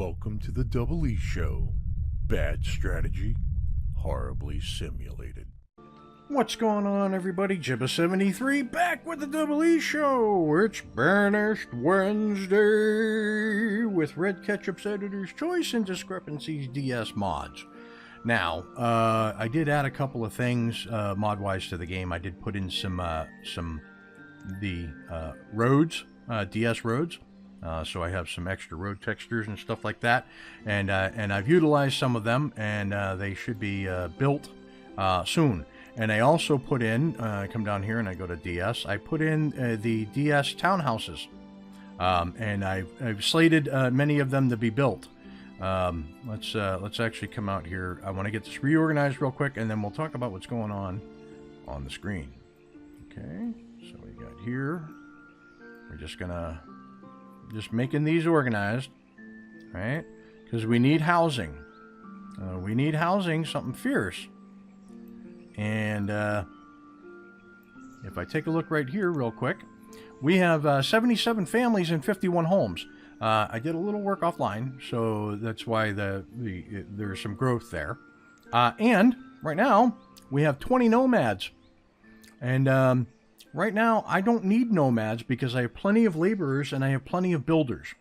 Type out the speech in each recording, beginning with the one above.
Welcome to the DoubleEShow. Bad strategy, horribly simulated. What's going on, everybody? Jibba73 back with the DoubleEShow. It's Banished Wednesday with Red Ketchup's Editor's Choice and Discrepency's DS mods. Now, I did add a couple of things mod-wise to the game. I did put in some roads, DS roads. So I have some extra road textures and stuff like that, and I've utilized some of them, and they should be built soon. And I also put in, I come down here and I go to DS, I put in the DS townhouses, and I've slated many of them to be built. Let's actually come out here. I want to get this reorganized real quick, and then we'll talk about what's going on the screen. Okay, so we got here, we're just making these organized, right? Because we need housing. We need housing, something fierce. And if I take a look right here real quick, we have 77 families and 51 homes. I did a little work offline, so that's why there's some growth there. And right now, we have 20 nomads. And right now, I don't need nomads because I have plenty of laborers and I have plenty of builders.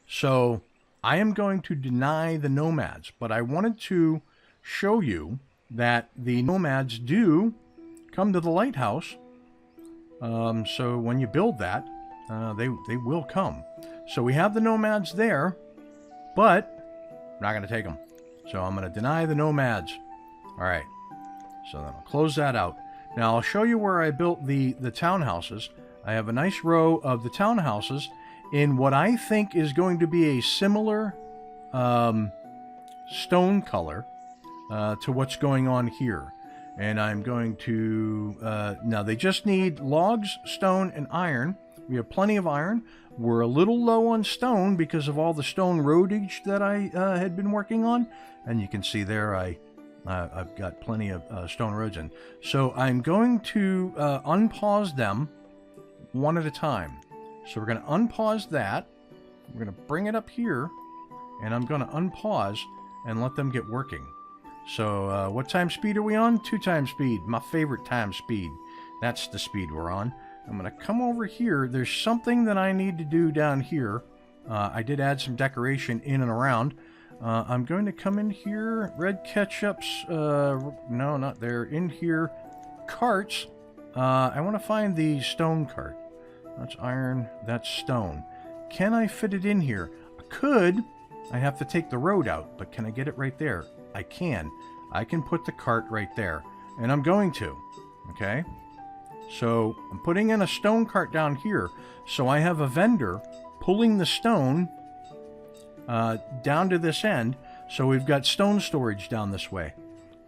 So I am going to deny the nomads, but I wanted to show you that the nomads do come to the lighthouse. So when you build that, they will come. So we have the nomads there, but I'm not going to take them. So I'm going to deny the nomads. All right. So then I'll close that out. Now I'll show you where I built the townhouses. I have a nice row of the townhouses in what I think is going to be a similar stone color to what's going on here. And I'm going to, now they just need logs, stone, and iron. We have plenty of iron. We're a little low on stone because of all the stone roadage that I had been working on. And you can see there I've got plenty of stone roads in. So I'm going to unpause them one at a time. So we're going to unpause that. We're going to bring it up here. And I'm going to unpause and let them get working. So what time speed are we on? 2 times speed. My favorite time speed. That's the speed we're on. I'm going to come over here. There's something that I need to do down here. I did add some decoration in and around. I'm going to come in here, Red Ketchup's, no, not there, in here, carts. I want to find the stone cart. That's iron, that's stone. Can I fit it in here? I could. I have to take the road out, but can I get it right there? I can. I can put the cart right there, and I'm going to, okay? So I'm putting in a stone cart down here, so I have a vendor pulling the stone down to this end, so we've got stone storage down this way.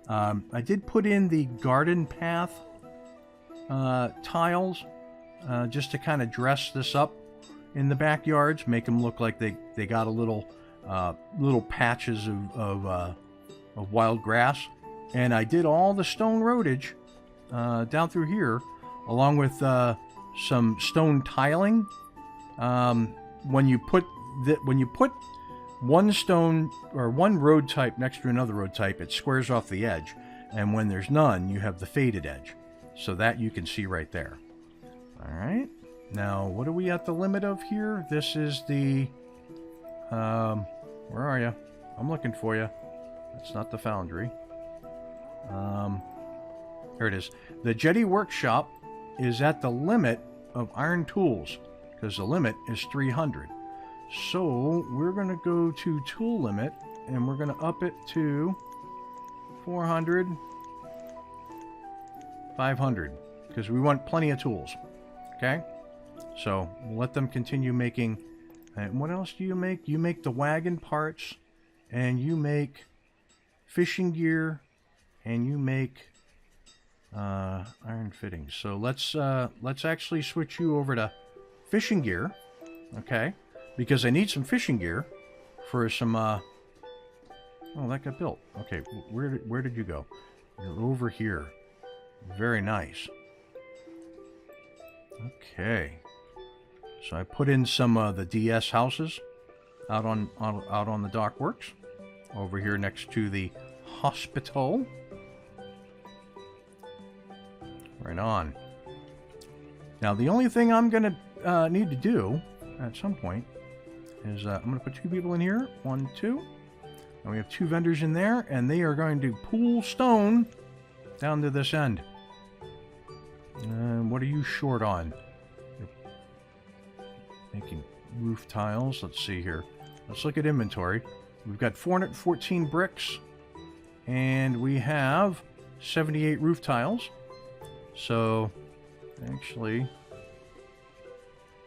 I did put in the garden path tiles just to kind of dress this up in the backyards, make them look like they got a little patches of wild grass. And I did all the stone roadage down through here, along with some stone tiling. When you put one stone or one road type next to another road type, it squares off the edge, and when there's none, you have the faded edge. So that you can see right there. All right. Now, what are we at the limit of here? This is the where are you? I'm looking for you. That's not the foundry. Here it is. The jetty workshop is at the limit of iron tools because the limit is 300. So we're going to go to tool limit, and we're going to up it to 400, 500, because we want plenty of tools. Okay? So we'll let them continue making. And what else do you make? You make the wagon parts, and you make fishing gear, and you make iron fittings. So let's actually switch you over to fishing gear. Okay? Because I need some fishing gear for some, oh, that got built. Okay, where did you go? You're over here. Very nice. Okay. So I put in some of the DS houses. out on the dock works. Over here next to the hospital. Right on. Now, the only thing I'm going to need to do at some point is I'm going to put 2 people in here. 1, 2. And we have 2 vendors in there, and they are going to pool stone down to this end. What are you short on? You're making roof tiles. Let's see here. Let's look at inventory. We've got 414 bricks, and we have 78 roof tiles. So, actually,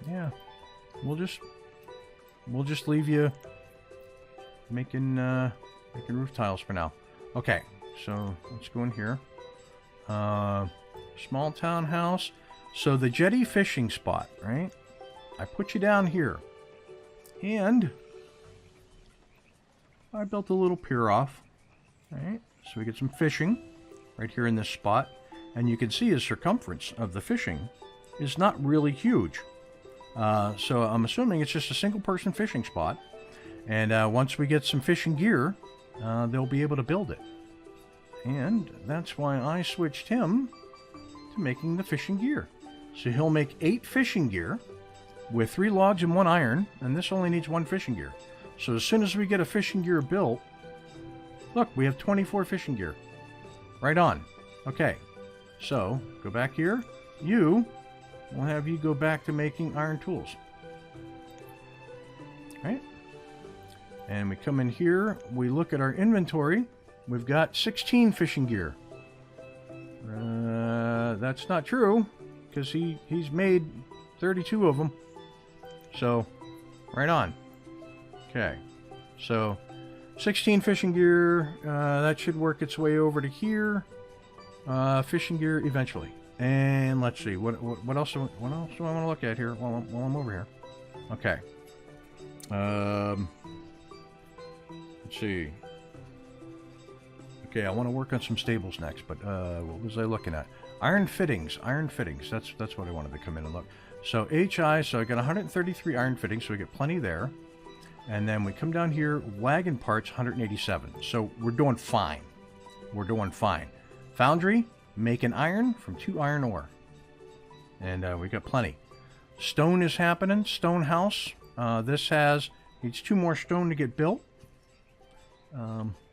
yeah, we'll just leave you making roof tiles for now. Okay, so let's go in here. Small townhouse. So the jetty fishing spot, right? I put you down here, and I built a little pier off, right? So we get some fishing right here in this spot. And you can see the circumference of the fishing is not really huge. So I'm assuming it's just a single person fishing spot. And once we get some fishing gear, they'll be able to build it. And that's why I switched him to making the fishing gear. So he'll make 8 fishing gear with 3 logs and 1 iron. And this only needs 1 fishing gear. So as soon as we get a fishing gear built, look, we have 24 fishing gear. Right on. Okay. So, go back here. We'll have you go back to making iron tools. Right? And we come in here. We look at our inventory. We've got 16 fishing gear. That's not true, because he's made 32 of them. So, right on. Okay. So, 16 fishing gear. That should work its way over to here. Fishing gear eventually. And let's see, what else do I want to look at here while I'm over here? Okay. Let's see. Okay, I want to work on some stables next, but what was I looking at? Iron fittings. That's what I wanted to come in and look. So HI, so I got 133 iron fittings, so we get plenty there. And then we come down here, wagon parts, 187. So we're doing fine. Foundry, making iron from 2 iron ore. And we got plenty. Stone is happening. Stone house. This needs 2 more stone to get built.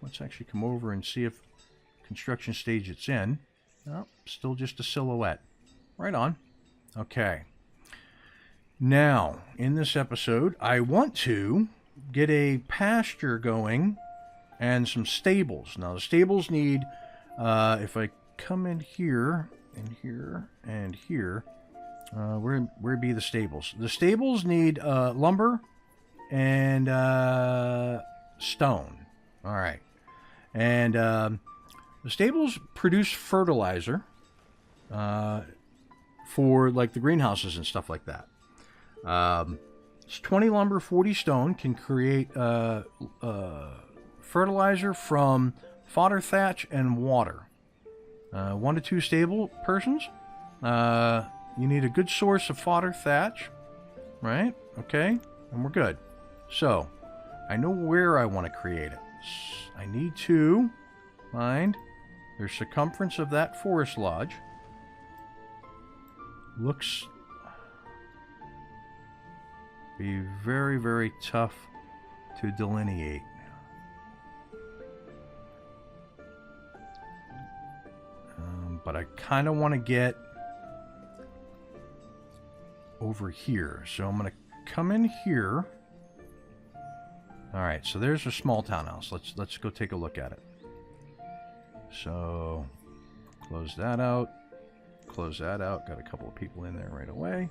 Let's actually come over and see if construction stage it's in. Oh, still just a silhouette. Right on. Okay. Now, in this episode, I want to get a pasture going and some stables. Now, the stables need, if I come in here, and here, and here, where be the stables? The stables need lumber and stone. All right. And the stables produce fertilizer for like the greenhouses and stuff like that. It's 20 lumber, 40 stone can create fertilizer from fodder thatch and water. 1 to 2 stable persons. You need a good source of fodder thatch, right? Okay, and we're good. So, I know where I want to create it. I need to find the circumference of that forest lodge. Looks be very, very tough to delineate. But I kind of want to get over here. So I'm going to come in here. All right, so there's a small townhouse. Let's go take a look at it. So close that out. Close that out. Got a couple of people in there right away.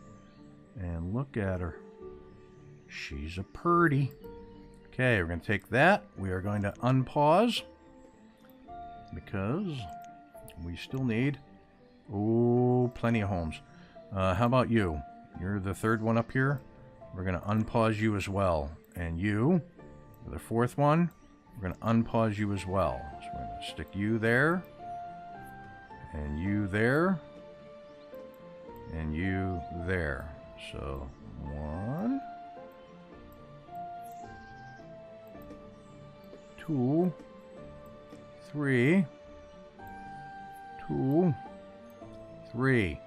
And look at her. She's a purdy. Okay, we're going to take that. We are going to unpause because we still need, plenty of homes. How about you? You're the 3rd one up here. We're going to unpause you as well. And you, the 4th one, we're going to unpause you as well. So we're going to stick you there, and you there, and you there. So 1, 2, 3, 2, 3.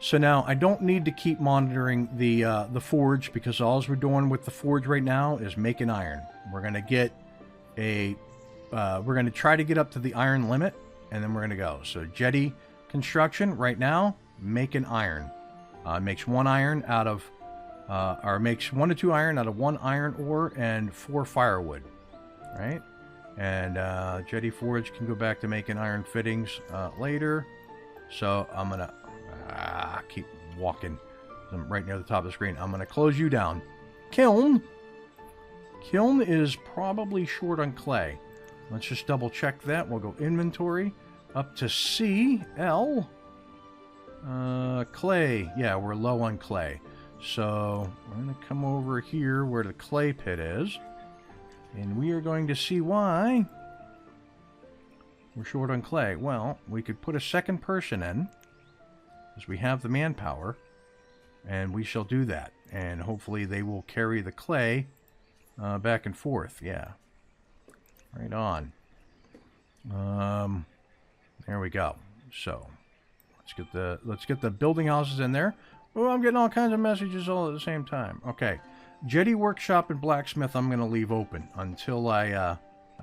So now I don't need to keep monitoring the forge, because all we're doing with the forge right now is making iron. We're gonna get a we're gonna try to get up to the iron limit, and then we're gonna go. So jetty construction right now, making iron. Makes 1 iron out of or makes 1 to 2 iron out of 1 iron ore and 4 firewood, right? And jetty forge can go back to making iron fittings later. So I'm gonna keep walking. I'm right near the top of the screen. I'm gonna close you down. Kiln is probably short on clay. Let's just double check that. We'll go inventory up to C, L. Clay. Yeah, we're low on clay. So we're going to come over here where the clay pit is. And we are going to see why we're short on clay. Well, we could put a second person in, because we have the manpower. And we shall do that. And hopefully they will carry the clay back and forth. Yeah. Right on. There we go. So let's get the building houses in there. Oh, I'm getting all kinds of messages all at the same time. Okay. Jetty workshop and blacksmith I'm going to leave open until I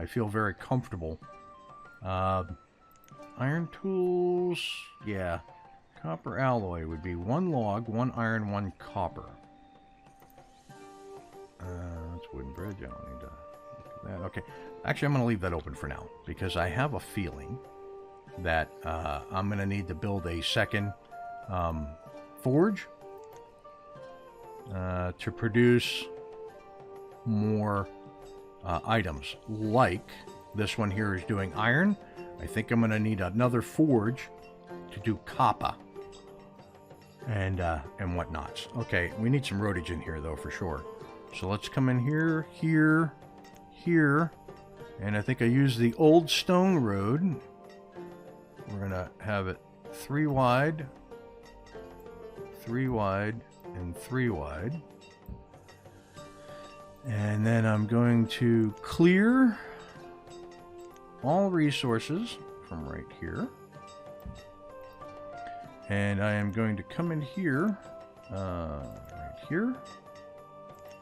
feel very comfortable. Iron tools, yeah. Copper alloy would be 1 log, 1 iron, 1 copper. That's wooden bridge. I don't need to look at that. Okay. Actually, I'm going to leave that open for now, because I have a feeling that I'm going to need to build a second forge to produce more items. Like this one here is doing iron. I think I'm going to need another forge to do copper and whatnots. Okay, we need some roadage in here though for sure. So let's come in here, here, here, and I think I used the old stone road. We're going to have it 3 wide, 3 wide, and 3 wide. And then I'm going to clear all resources from right here. And I am going to come in here, right here,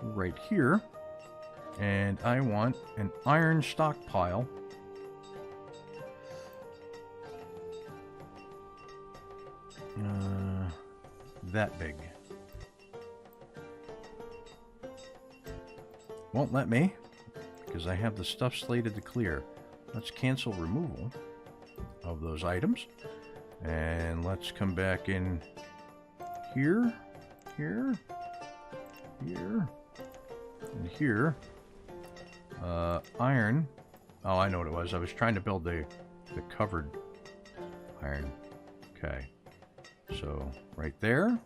right here. And I want an iron stockpile. That big. Won't let me, because I have the stuff slated to clear. Let's cancel removal of those items. And let's come back in here, here, here, and here. Iron. Oh, I know what it was. I was trying to build the covered iron. Okay. So, right there.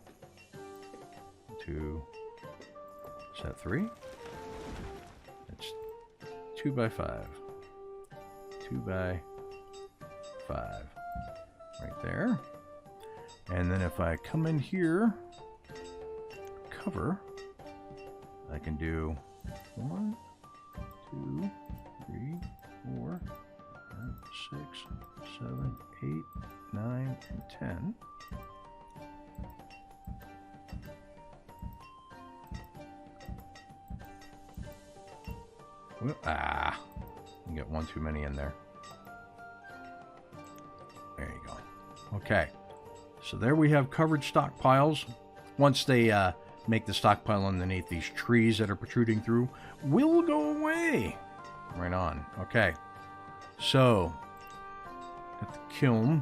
Is that 3? It's 2 by 5. 2 by 5. Right there. And then if I come in here, cover, I can do 1, 2, 3, 4, 5, 6, 7, 8, 9, and 10. You get 1 too many in there. There you go. Okay. So there we have covered stockpiles. Once they make the stockpile underneath, these trees that are protruding through will go away. Right on. Okay. So, at the kiln.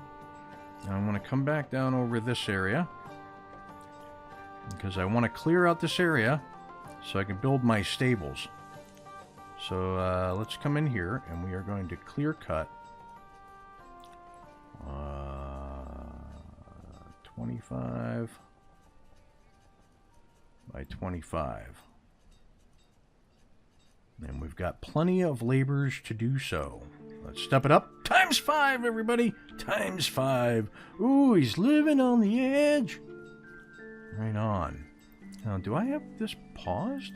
And I'm going to come back down over this area, because I want to clear out this area so I can build my stables. So let's come in here, and we are going to clear cut 25 by 25. And we've got plenty of laborers to do so. Let's step it up. Times 5, everybody. Times 5. Ooh, he's living on the edge. Right on. Now, do I have this paused?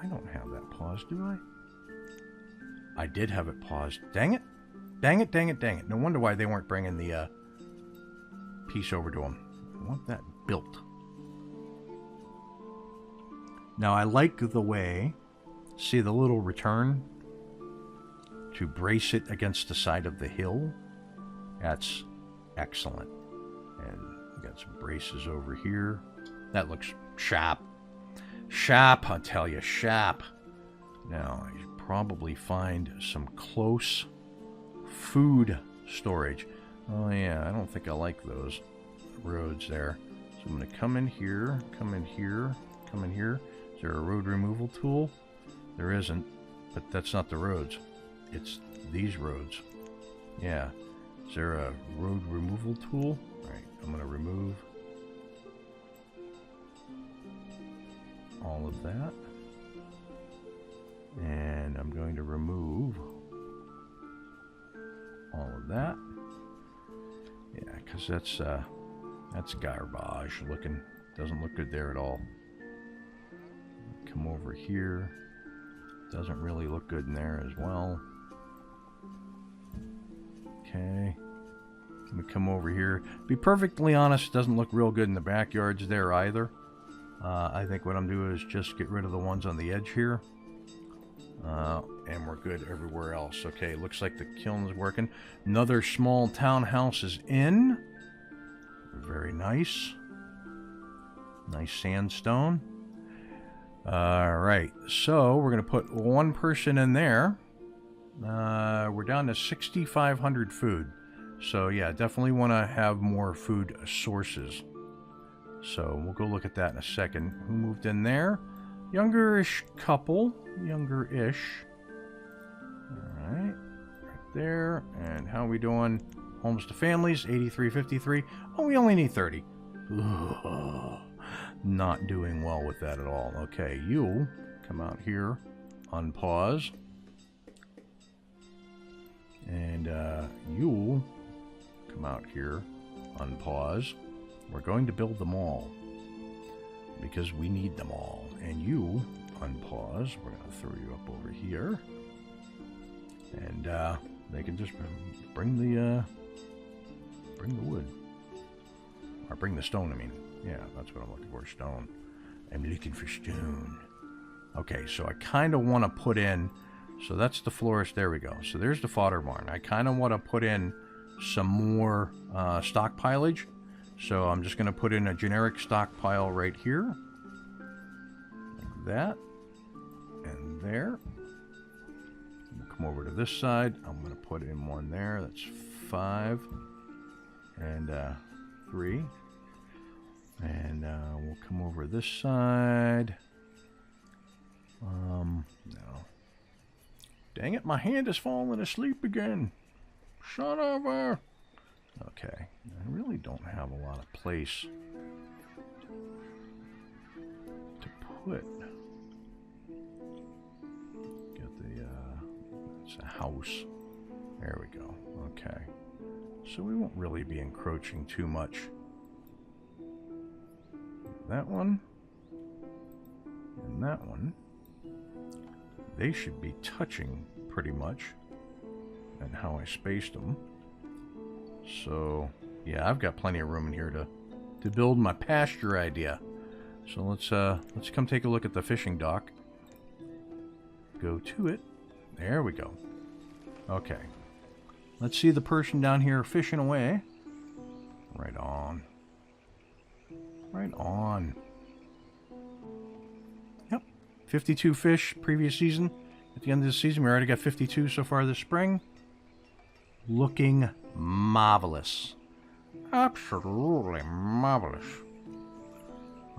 I don't have that paused, do I? I did have it paused. Dang it. Dang it, dang it, dang it. No wonder why they weren't bringing the piece over to them. I want that built. Now, I like the way, see the little return to brace it against the side of the hill? That's excellent. And we got some braces over here. That looks sharp. Sharp, I tell you, sharp. Now, I should probably find some close food storage. Oh, yeah, I don't think I like those roads there. So I'm going to come in here, come in here, come in here. Is there a road removal tool? There isn't, but that's not the roads. It's these roads. Yeah. Is there a road removal tool? All right, I'm going to remove all of that. And I'm going to remove all of that. Yeah, because that's garbage looking. Doesn't look good there at all. Come over here. Doesn't really look good in there as well. Okay. Let me come over here. Be perfectly honest, doesn't look real good in the backyards there either. I think what I'm doing is just get rid of the ones on the edge here. And we're good everywhere else. Okay, looks like the kiln is working. Another small townhouse is in. Very nice. Nice sandstone. Alright, so we're going to put one person in there. We're down to 6,500 food. So yeah, definitely want to have more food sources. So we'll go look at that in a second. Who moved in there? Younger-ish couple. Younger-ish. Alright, right there. And how are we doing? Homes to families, 8353. Oh, we only need 30. Ugh. Not doing well with that at all. Okay, you come out here, unpause. And you come out here, unpause. We're going to build them all because we need them all. And you unpause. We're going to throw you up over here. And they can just bring the wood. Or bring the stone, I mean. Yeah, that's what I'm looking for, stone. I'm looking for stone. Okay, so I kind of want to put in... So that's the florist. There we go. So there's the fodder barn. I kind of want to put in some more stockpilage. So I'm just going to put in a generic stockpile right here. Like that. And there. Come over to this side. I'm going to put in one there. That's 5. And 3. And we'll come over this side. No. Dang it, my hand is falling asleep again. Son of a... Okay, I really don't have a lot of place to put. Get the, it's a house. There we go, okay. So we won't really be encroaching too much. That one, and that one. They should be touching pretty much, and how I spaced them. So yeah, I've got plenty of room in here to build my pasture idea. So let's come take a look at the fishing dock. Go to it. There we go. Okay, let's see the person down here fishing away. Right on. Right on. 52 fish previous season. At the end of the season, we already got 52 so far this spring. Looking marvelous. Absolutely marvelous.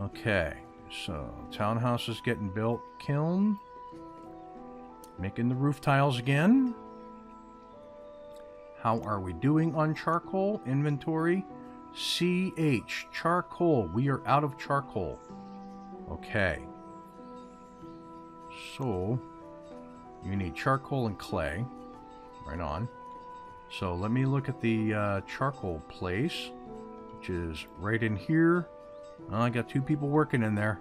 Okay, so townhouse is getting built. Kiln. Making the roof tiles again. How are we doing on charcoal? Inventory. CH. Charcoal. We are out of charcoal. Okay. So, you need charcoal and clay. Right on. So, let me look at the charcoal place, which is right in here. Well, I got 2 people working in there.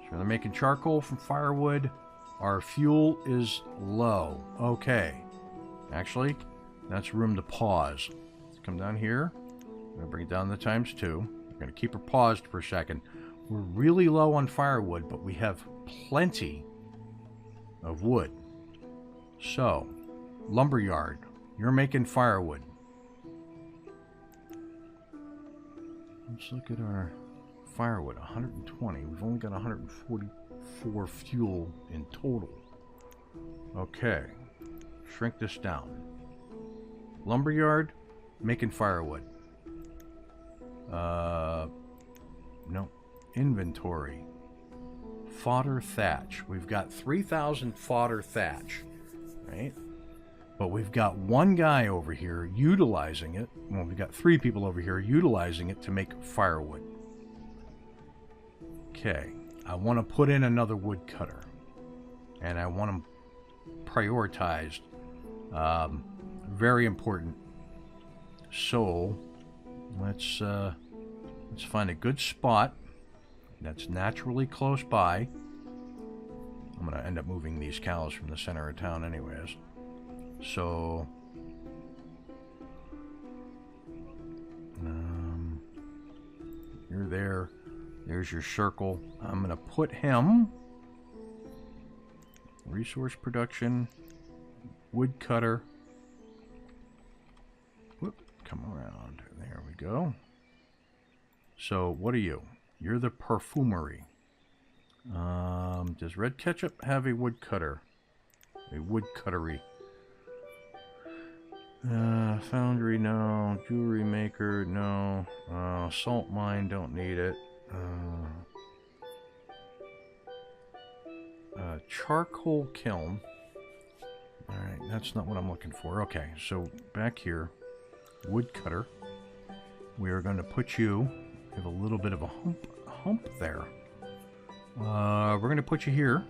So, they're making charcoal from firewood. Our fuel is low. Okay. Actually, that's room to pause. Let's come down here. I'm going to bring it down to ×2. We're going to keep her paused for a second. We're really low on firewood, but we have plenty of wood. So, lumberyard, you're making firewood. Let's look at our firewood. 120. We've only got 144 fuel in total. Okay. Shrink this down. Lumberyard, making firewood. No. Inventory. Fodder thatch. We've got 3,000 fodder thatch. Right? But we've got one guy over here utilizing it. Well, we've got 3 people over here utilizing it to make firewood. Okay. I want to put in another woodcutter. And I want them prioritized. Very important. So, let's find a good spot that's naturally close by. I'm going to end up moving these cows from the center of town anyways. So, you're there. There's your circle. I'm going to put him. Resource production. Woodcutter. Whoop, come around. There we go. So, what are you? You're the perfumery. Does Red Ketchup have a woodcutter? A woodcuttery. Foundry, no. Jewelry maker, no. Salt mine, don't need it. Charcoal kiln. Alright, that's not what I'm looking for. Okay, so back here, woodcutter. We are going to put you, have a little bit of a hump there. We're going to put you here.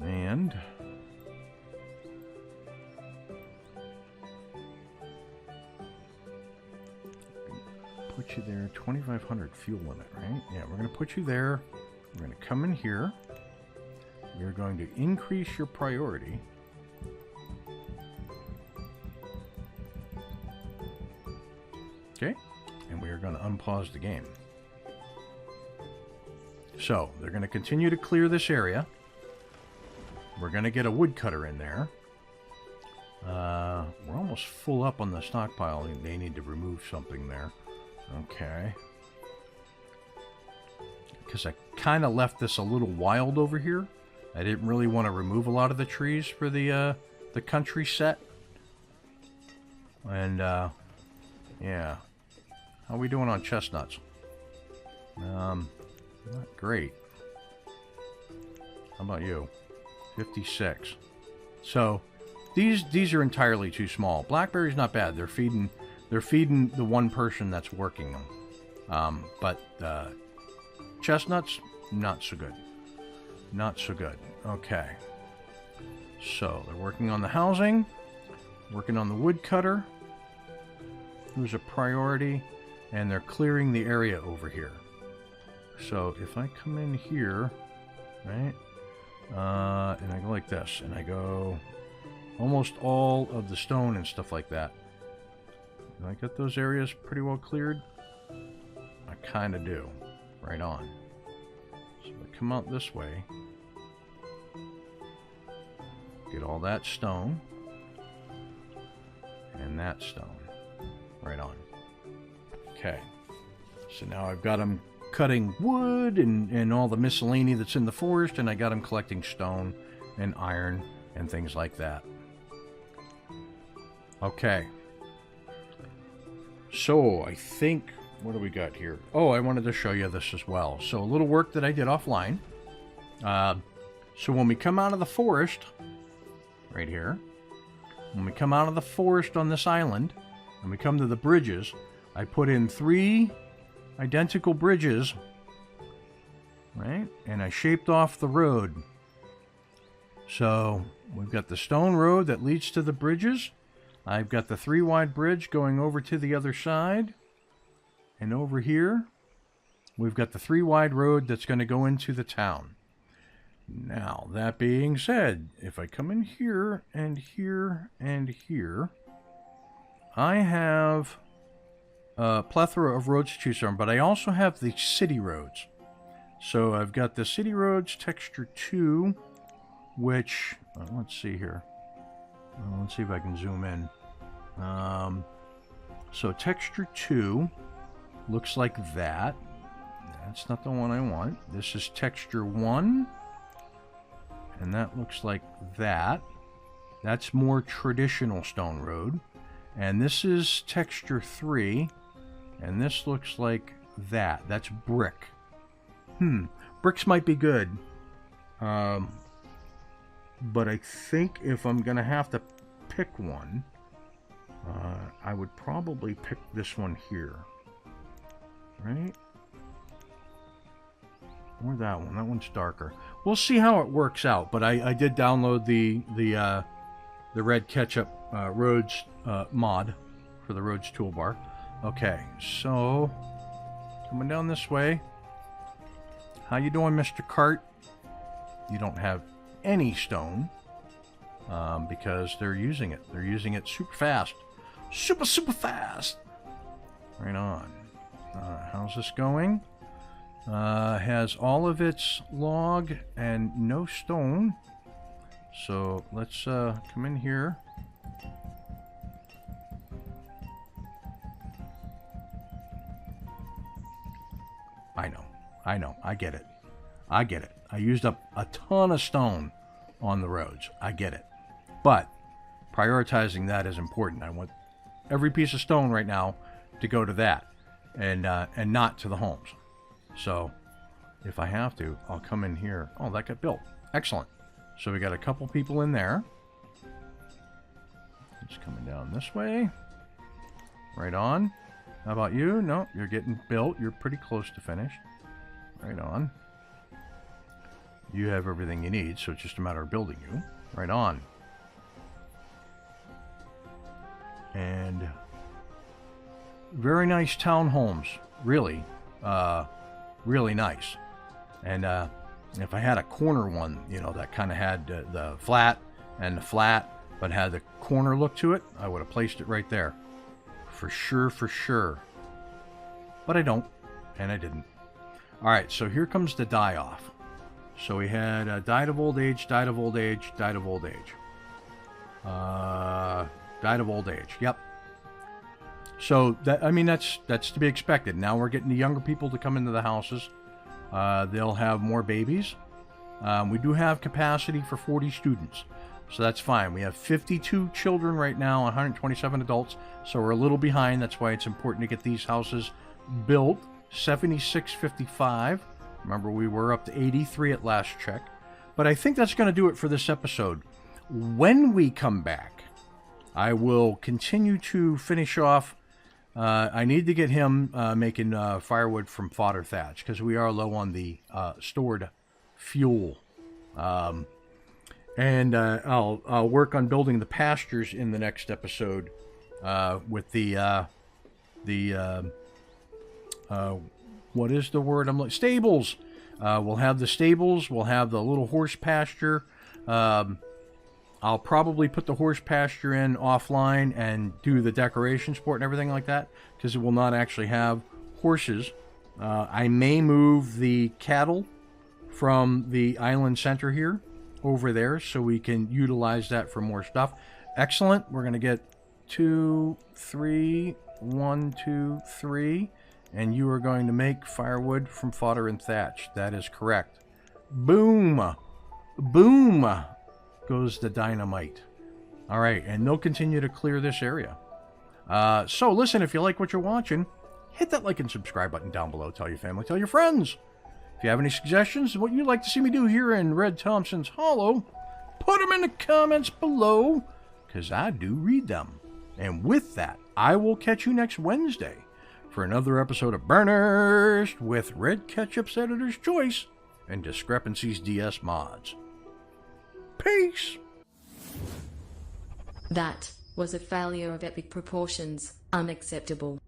And put you there. 2,500 fuel limit, right? Yeah, we're going to put you there. We're going to come in here. We're going to increase your priority. Okay. And we are going to unpause the game. So, they're going to continue to clear this area. We're going to get a woodcutter in there. We're almost full up on the stockpile. They need to remove something there. Okay. Because I kind of left this a little wild over here. I didn't really want to remove a lot of the trees for the country set. And, yeah. How are we doing on chestnuts? Not great. How about you? 56. So, these are entirely too small. Blackberries not bad. They're feeding the one person that's working them. But chestnuts, not so good. Not so good. Okay. So, they're working on the housing. Working on the woodcutter. Who's a priority. And they're clearing the area over here. So, if I come in here, right? And I go like this. And I go almost all of the stone and stuff like that. Do I get those areas pretty well cleared? I kind of do. Right on. So, I come out this way. Get all that stone. And that stone. Right on. Okay. So now I've got them cutting wood and all the miscellany that's in the forest, and I got them collecting stone and iron and things like that. Okay. So I think, what do we got here? Oh, I wanted to show you this as well. So a little work that I did offline. So when we come out of the forest, right here, when we come out of the forest on this island, and we come to the bridges, I put in 3 identical bridges, right? And I shaped off the road. So we've got the stone road that leads to the bridges. I've got the 3-wide bridge going over to the other side. And over here, we've got the 3-wide road that's going to go into the town. Now, that being said, if I come in here and here and here, I have a plethora of roads to choose from, but I also have the city roads. So I've got the city roads texture 2, which, let's see here. Let's see if I can zoom in. So texture 2 looks like that. That's not the one I want. This is texture 1. And that looks like that. That's more traditional stone road. And this is texture 3. And this looks like that. That's brick. Bricks might be good. But I think if I'm going to have to pick one, I would probably pick this one here. Right? Or that one. That one's darker. We'll see how it works out. But I did download the Red Ketchup Roads mod for the Roads toolbar. Okay, so coming down this way. How you doing, Mr. Cart? You don't have any stone because they're using it. They're using it super fast. Super fast. Right on. How's this going? Has all of its log and no stone. So let's come in here. I know. I get it. I used up a ton of stone on the roads. I get it. But prioritizing that is important. I want every piece of stone right now to go to that and not to the homes. So if I have to, I'll come in here. Oh, that got built. Excellent. So we got a couple people in there. It's coming down this way. Right on. How about you? No, you're getting built. You're pretty close to finished. Right on. You have everything you need, so it's just a matter of building you. Right on. And very nice townhomes. Really. Really nice. And if I had a corner one, you know, that kind of had the flat and the flat, but had the corner look to it, I would have placed it right there. For sure. But I don't, and I didn't. All right, so here comes the die-off. So we had died of old age, died of old age, died of old age. Died of old age, yep. So, that's to be expected. Now we're getting the younger people to come into the houses. They'll have more babies. We do have capacity for 40 students. So that's fine. We have 52 children right now, 127 adults. So we're a little behind. That's why it's important to get these houses built. 76.55. Remember, we were up to 83 at last check. But I think that's going to do it for this episode. When we come back, I will continue to finish off. I need to get him making firewood from fodder thatch because we are low on the stored fuel. And I'll work on building the pastures in the next episode with the what is the word I'm like? Stables. We'll have the stables. We'll have the little horse pasture. I'll probably put the horse pasture in offline and do the decoration sport and everything like that because it will not actually have horses. I may move the cattle from the island center here over there so we can utilize that for more stuff. Excellent. We're going to get 2, 3, 1, 2, 3. And you are going to make firewood from fodder and thatch. That is correct. Boom. Boom goes the dynamite. All right, and they'll continue to clear this area. So listen, if you like what you're watching, hit that like and subscribe button down below. Tell your family, tell your friends. If you have any suggestions of what you'd like to see me do here in Red Thompson's Hollow, put them in the comments below, because I do read them. And with that, I will catch you next Wednesday for another episode of Banished with Red Ketchup's Editor's Choice and Discrepency's DS Mods. Peace! That was a failure of epic proportions. Unacceptable.